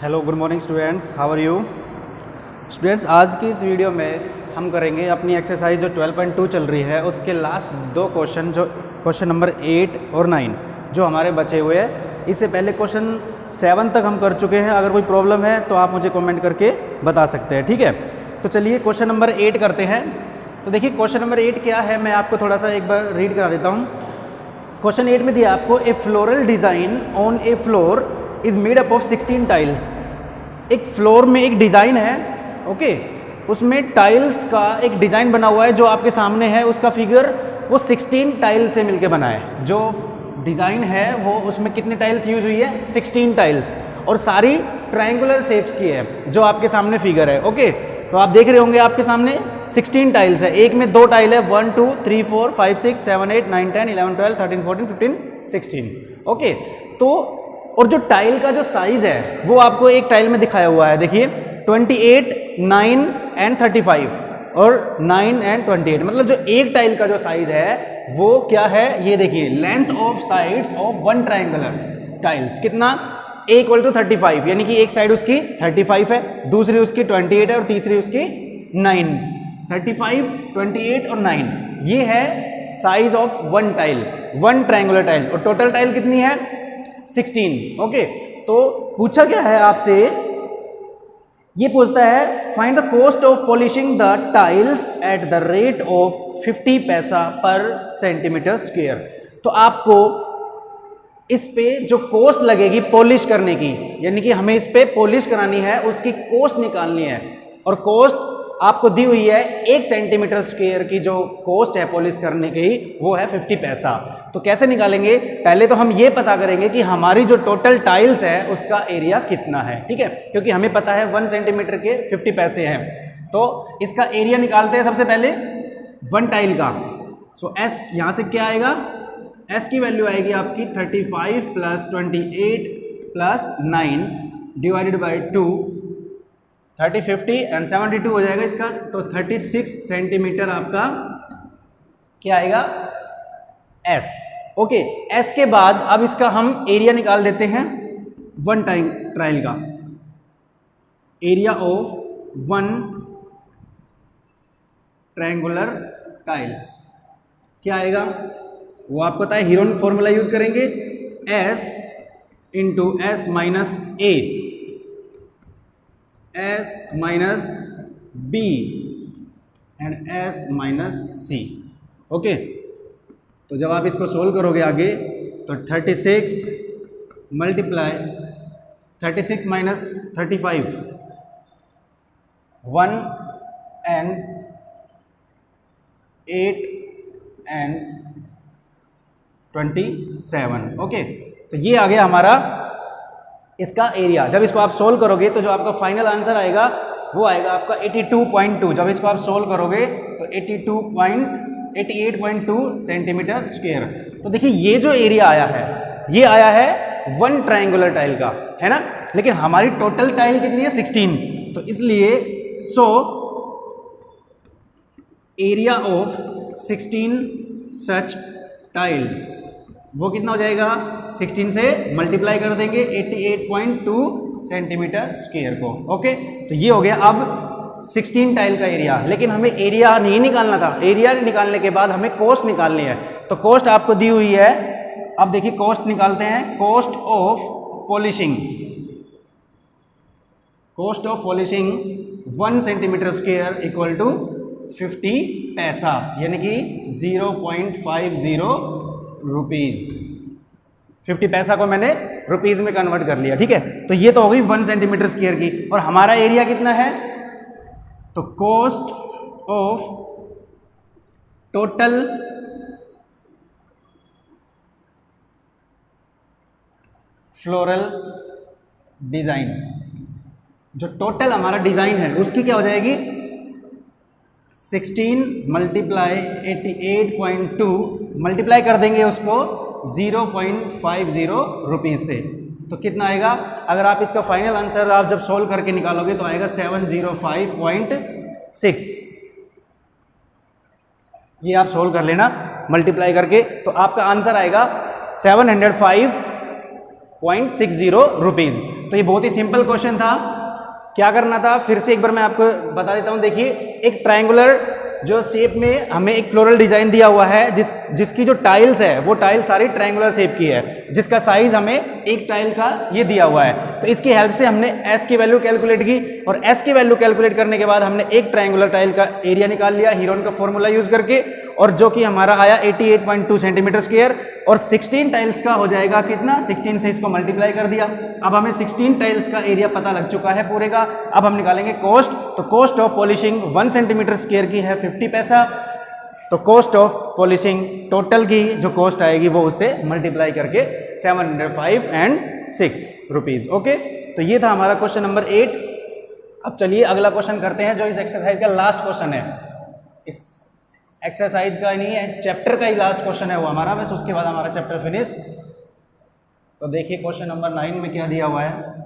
Hello good morning students, how are you students. आज की इस वीडियो में हम करेंगे अपनी एक्सरसाइज जो 12.2 चल रही है उसके लास्ट दो क्वेश्चन, जो क्वेश्चन नंबर 8 और 9 जो हमारे बचे हुए हैं। इससे पहले क्वेश्चन 7 तक हम कर चुके हैं। अगर कोई प्रॉब्लम है तो आप मुझे कमेंट करके बता सकते हैं, ठीक है। तो चलिए क्वेश्चन नंबर 8 करते हैं। तो देखिए क्वेश्चन नंबर 8 क्या है, मैं आपको थोड़ा सा एक बार रीड करा देता हूँ। क्वेश्चन 8 में दिया आपको a floral design on a floor is made up of 16 tiles. एक फ्लोर में एक डिज़ाइन है, ओके, उसमें टाइल्स का एक डिज़ाइन बना हुआ है जो आपके सामने है। उसका फिगर वो 16 टाइल से मिलके बना है। जो डिज़ाइन है वो उसमें कितने टाइल्स यूज हुई है, 16 टाइल्स, और सारी ट्रायंगुलर शेप्स की है जो आपके सामने फिगर है, ओके। तो आप देख रहे होंगे आपके सामने 16 टाइल्स है। एक में 2 टाइल है, 1 2 3 4 5 6 7 8 9 10 11 12 13 14 15 16, ओके। तो और जो टाइल का जो साइज है वो आपको एक टाइल में दिखाया हुआ है, देखिए 28 9 एंड 35 और 9 एंड 28। मतलब जो एक टाइल का जो साइज है वो क्या है, ये देखिए length of sides of one triangular tiles कितना, a = 35, यानी कि एक साइड उसकी 35 है, दूसरी उसकी 28 है और तीसरी उसकी 9। 35 28 और 9 ये है size of one tile, one triangular tile. और टोटल टाइल कितनी है, 16, ओके। तो पूछा क्या है आपसे, ये पूछता है find the cost of polishing the tiles at the rate of 50 पैसा पर सेंटीमीटर स्क्वायर। तो आपको इस पे जो कॉस्ट लगेगी पॉलिश करने की, यानी कि हमें इस पे पॉलिश करानी है, उसकी कॉस्ट निकालनी है। और कॉस्ट आपको दी हुई है 1 सेंटीमीटर स्क्वायर की जो कॉस्ट है पॉलिश करने की वो है 50 पैसा। तो कैसे निकालेंगे, पहले तो हम ये पता करेंगे कि हमारी जो टोटल टाइल्स है उसका एरिया कितना है, ठीक है, क्योंकि हमें पता है 1 सेंटीमीटर के 50 पैसे हैं। तो इसका एरिया निकालते हैं सबसे पहले वन टाइल का। सो एस यहाँ से क्या आएगा, एस की वैल्यू आएगी आपकी 35 + 28 + 9 डिवाइडेड बाई 2, 30 50 एंड 72 हो जाएगा इसका। तो 36 सेंटीमीटर आपका क्या आएगा, एस, ओके। एस के बाद अब इसका हम एरिया निकाल देते हैं वन ट्रायल का। Area of one triangular tiles क्या आएगा, वो आपको पता है, हीरोन फॉर्मूला यूज करेंगे, S into S minus A, S minus B and S minus C, okay. तो जब आप इसको सोल्व करोगे आगे तो 36 multiply 36 minus 35 1 and 8 and 27, okay. तो ये आ गया हमारा इसका एरिया। जब इसको आप सोल्व करोगे तो जो आपका फाइनल आंसर आएगा वो आएगा आपका 82.2। जब इसको आप सोल्व करोगे तो 88.2 सेंटीमीटर स्क्वायर। तो देखिए ये जो एरिया आया है ये आया है वन ट्रायंगुलर टाइल का, है ना। लेकिन हमारी टोटल टाइल कितनी है, 16। तो इसलिए so area of 16 such tiles वो कितना हो जाएगा, 16 से मल्टीप्लाई कर देंगे 88.2 सेंटीमीटर स्क्वायर को, ओके। तो ये हो गया अब 16 टाइल का एरिया। लेकिन हमें एरिया नहीं निकालना था, एरिया निकालने के बाद हमें कॉस्ट निकालनी है। तो कॉस्ट आपको दी हुई है, अब देखिए कॉस्ट निकालते हैं। Cost of polishing, cost of polishing 1 centimetre square equal to 50 paisa, यानी कि 0.50 रुपीज। 50 पैसा को मैंने रुपीज में कन्वर्ट कर लिया, ठीक है। तो ये तो हो गई 1 सेंटीमीटर स्क्वायर की, और हमारा एरिया कितना है, तो cost of total floral design, जो टोटल हमारा डिजाइन है उसकी क्या हो जाएगी, 16 मल्टीप्लाई 88.2 मल्टीप्लाई कर देंगे उसको 0.50 रुपीज से। तो कितना आएगा, अगर आप इसका फाइनल आंसर आप जब सोल्व करके निकालोगे तो आएगा 705.6। ये आप सोल्व कर लेना मल्टीप्लाई करके, तो आपका आंसर आएगा 705 0.60 रुपीज़। तो ये बहुत ही सिंपल क्वेश्चन था। क्या करना था फिर से एक बार मैं आपको बता देता हूँ। देखिए, एक ट्रायंगुलर जो शेप में हमें एक फ्लोरल डिजाइन दिया हुआ है, जिसकी जो टाइल्स है वो टाइल सारी ट्रायंगुलर शेप की है, जिसका साइज हमें एक टाइल का ये दिया हुआ है। तो इसकी हेल्प से हमने एस की वैल्यू कैलकुलेट की, और एस की वैल्यू कैलकुलेट करने के बाद हमने एक ट्रायंगुलर टाइल का एरिया निकाल लिया हीरोन का फॉर्मूला यूज करके, और जो कि हमारा आया 88.2 सेंटीमीटर स्क्वायर, और 16 टाइल्स का हो जाएगा कितना, 16 से इसको मल्टीप्लाई कर दिया। अब हमें 16 टाइल्स का एरिया पता लग चुका है पूरे का। अब हम निकालेंगे कॉस्ट। तो cost of polishing 1 centimetre square की है 50 पैसा। तो कॉस्ट ऑफ पॉलिशिंग टोटल की जो कॉस्ट आएगी वो उससे मल्टीप्लाई करके 705 एंड 6 रुपीज। ओके, तो ये था हमारा क्वेश्चन नंबर 8। अब चलिए अगला क्वेश्चन करते हैं, जो इस एक्सरसाइज का लास्ट क्वेश्चन है। इस एक्सरसाइज का नहीं है, चैप्टर का ही लास्ट क्वेश्चन है वो हमारा, बस उसके बाद हमारा चैप्टर फिनिश। तो देखिए क्वेश्चन नंबर 9 में क्या दिया हुआ है।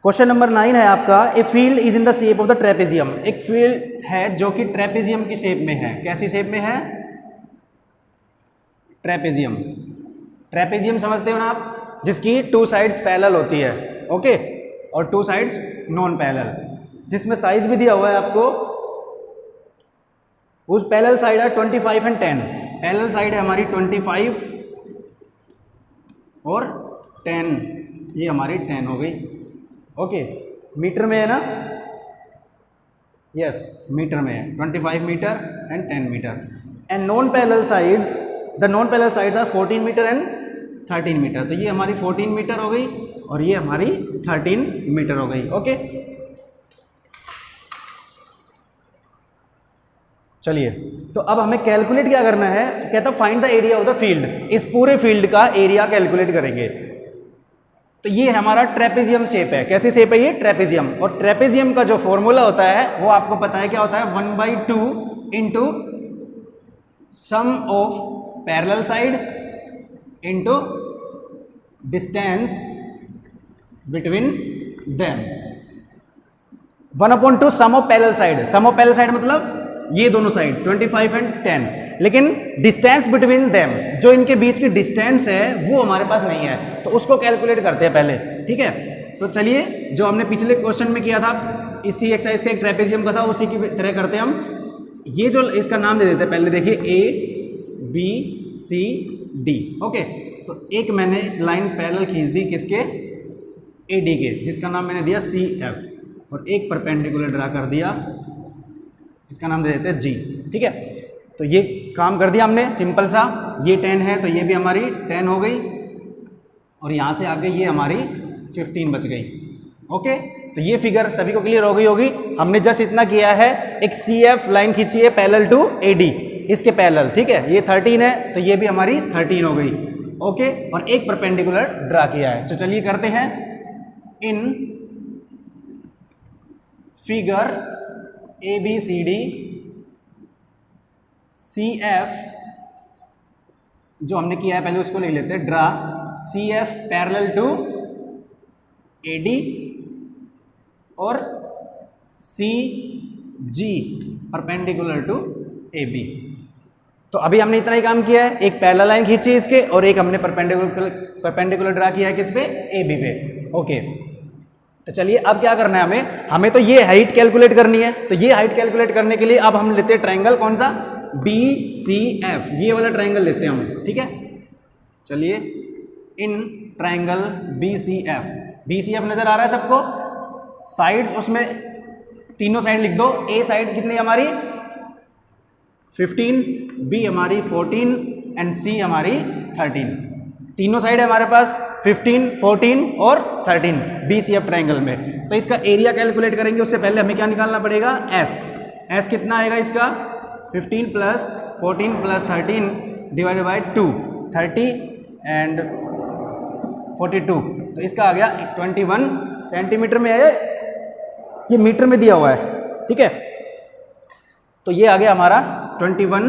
क्वेश्चन नंबर 9 है आपका, a field is in the shape of the trapezium. एक फील्ड है जो कि ट्रेपेजियम की शेप में है। कैसी शेप में है? ट्रेपेजियम। ट्रेपेजियम समझते हो ना आप, जिसकी 2 साइड्स पैरेलल होती है, ओके, और 2 साइड्स नॉन पैरेलल, जिसमें साइज भी दिया हुआ है आपको। उस पैरेलल साइड है 25 एंड 10। पैरेलल साइड है हमारी 25 और 10, ये हमारी 10 हो गई। ओके, मीटर में है ना? यस, मीटर में है। 25 metre and 10 metre. And non parallel sides, the non parallel sides are 14 metre and 13 metre. तो ये हमारी 14 मीटर हो गई और ये हमारी 13 मीटर हो गई। ओके, चलिए, तो अब हमें कैलकुलेट क्या करना है। कहता find the area of the field. इस पूरे फील्ड का एरिया कैलकुलेट करेंगे। तो ये हमारा ट्रेपेजियम शेप है। कैसी शेप है ये? ट्रेपेजियम। और ट्रेपेजियम का जो फॉर्मूला होता है वो आपको पता है क्या होता है, 1/2 into sum of parallel side into distance between them. 1/2 sum of parallel side. Sum of parallel side मतलब ये दोनों साइड 25 एंड 10, लेकिन डिस्टेंस बिटवीन देम, जो इनके बीच की डिस्टेंस है वो हमारे पास नहीं है, तो उसको कैलकुलेट करते हैं पहले। ठीक है, तो चलिए, जो हमने पिछले क्वेश्चन में किया था, इसी एक्सरसाइज का एक ट्रेपेजियम का था, उसी की तरह करते हैं हम। ये जो इसका नाम दे देते हैं पहले, देखिए ABCD। ओके, तो एक मैंने लाइन पैरेलल खींच दी किसके? AD के, जिसका नाम मैंने दिया CF, और एक परपेंडिकुलर ड्रा कर दिया, इसका नाम दे देते हैं G। ठीक है, तो ये काम कर दिया हमने सिंपल सा। ये 10 है तो ये भी हमारी 10 हो गई, और यहाँ से आगे ये हमारी 15 बच गई। ओके, तो ये फिगर सभी को क्लियर हो गई होगी। हमने जस्ट इतना किया है, एक CF लाइन खींची है पैरेलल टू AD, इसके पैरेलल। ठीक है, ये 13 है तो ये भी हमारी 13 हो गई। ओके, और एक परपेंडिकुलर ड्रा किया है। तो चलिए करते हैं। इन फिगर ABCD CF जो हमने किया है पहले उसको ले लेते हैं। Draw CF parallel to AD और CG परपेंडिकुलर टू AB। तो अभी हमने इतना ही काम किया है, एक पैरेलल लाइन खींची इसके, और एक हमने परपेंडिकुलर ड्रा किया है किस पे? AB पे। ओके, तो चलिए अब क्या करना है हमें तो ये हाइट कैलकुलेट करनी है। तो ये हाइट कैलकुलेट करने के लिए अब हम लेते हैं ट्रायंगल, कौन सा? BCF, ये वाला ट्रायंगल लेते हैं हम। ठीक है, चलिए, इन ट्रायंगल BCF नजर आ रहा है सबको? साइड्स उसमें तीनों साइड लिख दो। A साइड कितनी हमारी? 15, B हमारी 14 एंड C हमारी 13। तीनों साइड है हमारे पास 15, 14 और 13 BCF ट्रायंगल में। तो इसका एरिया कैलकुलेट करेंगे, उससे पहले हमें क्या निकालना पड़ेगा? S कितना आएगा इसका? 15 plus 14 plus 13 divided by 2, 30 and 42। तो इसका आ गया 21 सेंटीमीटर में है, ये मीटर में दिया हुआ है। ठीक है, तो ये आ गया हमारा 21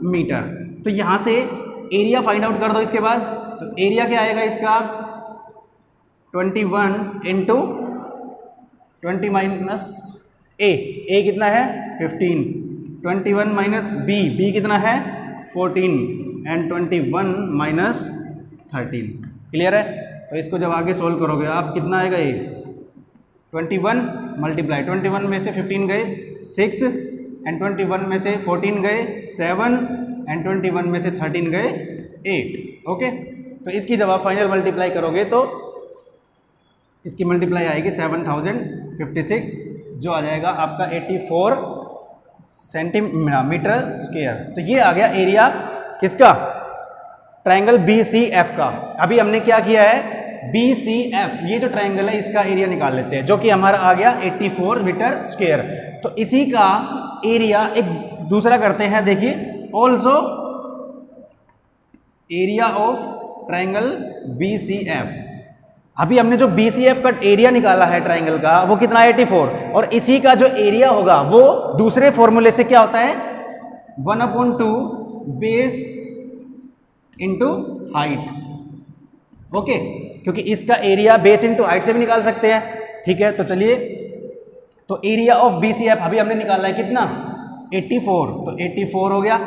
मीटर। तो यहाँ से एरिया फाइंड आउट कर दो इसके बाद। तो एरिया क्या आएगा इसका? 21 इंटू 20 माइनस A कितना है? 15। 21 माइनस बी, बी कितना है 14 एंड 21 माइनस 13। क्लियर है? तो इसको जब आगे सोल्व करोगे आप कितना आएगा ये 21 मल्टीप्लाई 21 में से 15 गए 6 एंड 21 में से 14 गए 7 एंड 21 में से 13 गए 8। ओके, तो इसकी जब आप फाइनल मल्टीप्लाई करोगे तो इसकी मल्टीप्लाई आएगी 7056 जो आ जाएगा आपका 84 सेंटीमीटर स्क्वायर। तो ये आ गया एरिया किसका, ट्रायंगल BCF का। अभी हमने क्या किया है BCF, ये जो ट्रायंगल है इसका एरिया निकाल लेते हैं जो कि हमारा आ गया 84 मीटर स्क्वायर। तो इसी का एरिया एक दूसरा करते हैं, देखिए also area of triangle BCF। अभी हमने जो BCF का एरिया निकाला है ट्रायंगल का वो कितना है 84, और इसी का जो एरिया होगा वो दूसरे फॉर्मूले से क्या होता है 1/2 बेस इंटू हाइट। ओके, क्योंकि इसका एरिया बेस इंटू हाइट से भी निकाल सकते हैं। ठीक है, तो चलिए, तो एरिया ऑफ BCF अभी हमने निकाला है कितना 84, तो 84 हो गया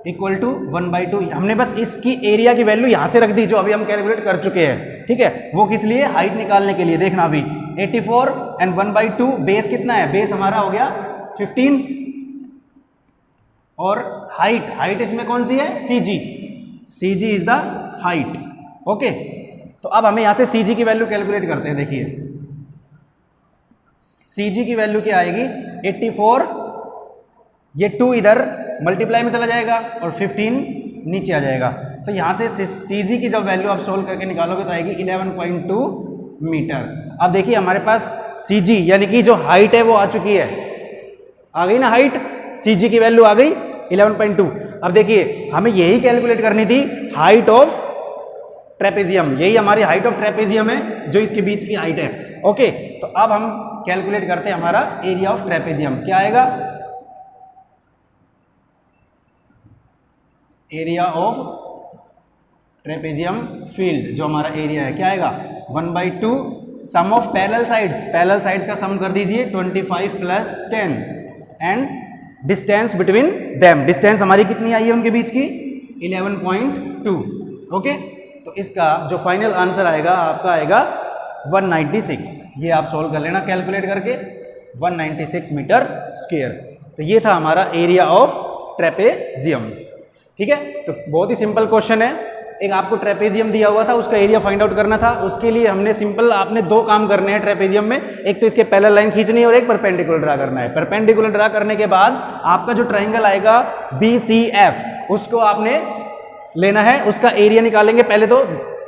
इक्वल टू 1/2। हमने बस इसकी एरिया की वैल्यू यहां से रख दी जो अभी हम कैलकुलेट कर चुके हैं। ठीक है, वो किस लिए, हाइट निकालने के लिए। देखना अभी 84 एंड 1/2 बेस कितना है, बेस हमारा हो गया 15 और हाइट इसमें कौन सी है CG is the height. Okay, तो अब हमें यहां से CG की वैल्यू कैलकुलेट करते हैं। देखिए CG की वैल्यू क्या आएगी 84, ये 2 इधर मल्टीप्लाई में चला जाएगा और 15 नीचे आ जाएगा। तो यहाँ से CG की जब वैल्यू आप सोल्व करके निकालोगे तो आएगी 11.2 मीटर। अब देखिए हमारे पास CG यानी कि जो हाइट है वो आ चुकी है, आ गई ना हाइट, CG की वैल्यू आ गई 11.2। अब देखिए हमें यही कैलकुलेट करनी थी हाइट ऑफ ट्रेपेजियम, यही हमारी हाइट ऑफ ट्रेपेजियम है जो इसके बीच की हाइट है। ओके, तो अब हम कैलकुलेट करते हैं हमारा एरिया ऑफ ट्रेपेजियम। क्या आएगा, एरिया ऑफ ट्रेपेजियम फील्ड जो हमारा एरिया है क्या आएगा 1/2 सम ऑफ पैरेलल साइड्स का सम कर दीजिए 25 + 10 and distance between them, distance हमारी कितनी आई है उनके बीच की 11.2। ओके, तो इसका जो फाइनल आंसर आएगा आपका आएगा 196। ये आप सोल्व कर लेना कैलकुलेट करके 196 मीटर स्क्वायर। तो ये था हमारा एरिया ऑफ ट्रेपेजियम। ठीक है, तो बहुत ही सिंपल क्वेश्चन है। एक आपको ट्रेपेजियम दिया हुआ था, उसका एरिया फाइंड आउट करना था। उसके लिए हमने सिंपल आपने 2 काम करने हैं ट्रेपेजियम में, एक तो इसके पैरेलल लाइन खींचनी है और एक परपेंडिकुलर ड्रा करना है। परपेंडिकुलर ड्रा करने के बाद आपका जो ट्रायंगल आएगा BCF उसको आपने लेना है, उसका एरिया निकालेंगे। पहले तो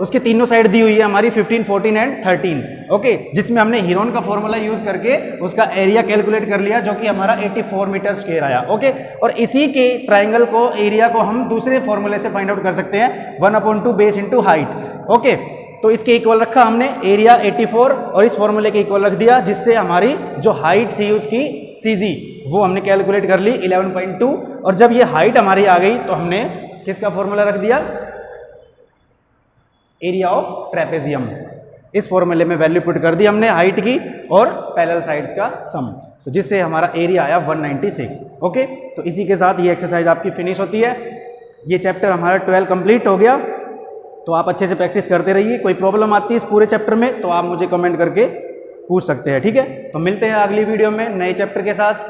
उसके तीनों साइड दी हुई है हमारी 15, 14 एंड 13। ओके, जिसमें हमने हीरोन का फॉर्मूला यूज करके उसका एरिया कैलकुलेट कर लिया जो कि हमारा 84 मीटर स्क्वायर आया। ओके, और इसी के ट्रायंगल को एरिया को हम दूसरे फॉर्मूले से फाइंड आउट कर सकते हैं 1/2 बेस इंटू हाइट। ओके, तो इसके इक्वल रखा हमने एरिया 84 और इस फॉर्मूले के इक्वल रख दिया, जिससे हमारी जो हाइट थी उसकी CG वो हमने कैलकुलेट कर ली 11.2। और जब ये हाइट हमारी आ गई तो हमने किसका फॉर्मूला रख दिया, एरिया ऑफ ट्रेपेजियम। इस फॉर्मूले में वैल्यू पुट कर दी हमने हाइट की और पैरेलल साइड्स का सम, तो जिससे हमारा एरिया आया 196। ओके, तो इसी के साथ ये एक्सरसाइज आपकी फिनिश होती है। ये चैप्टर हमारा 12 कंप्लीट हो गया। तो आप अच्छे से प्रैक्टिस करते रहिए। कोई प्रॉब्लम आती है इस पूरे चैप्टर में तो आप मुझे कमेंट करके पूछ सकते हैं। ठीक है, तो मिलते हैं अगली वीडियो में नए चैप्टर के साथ।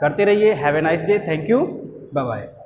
करते रहिए। Have a nice day. Thank you, bye bye.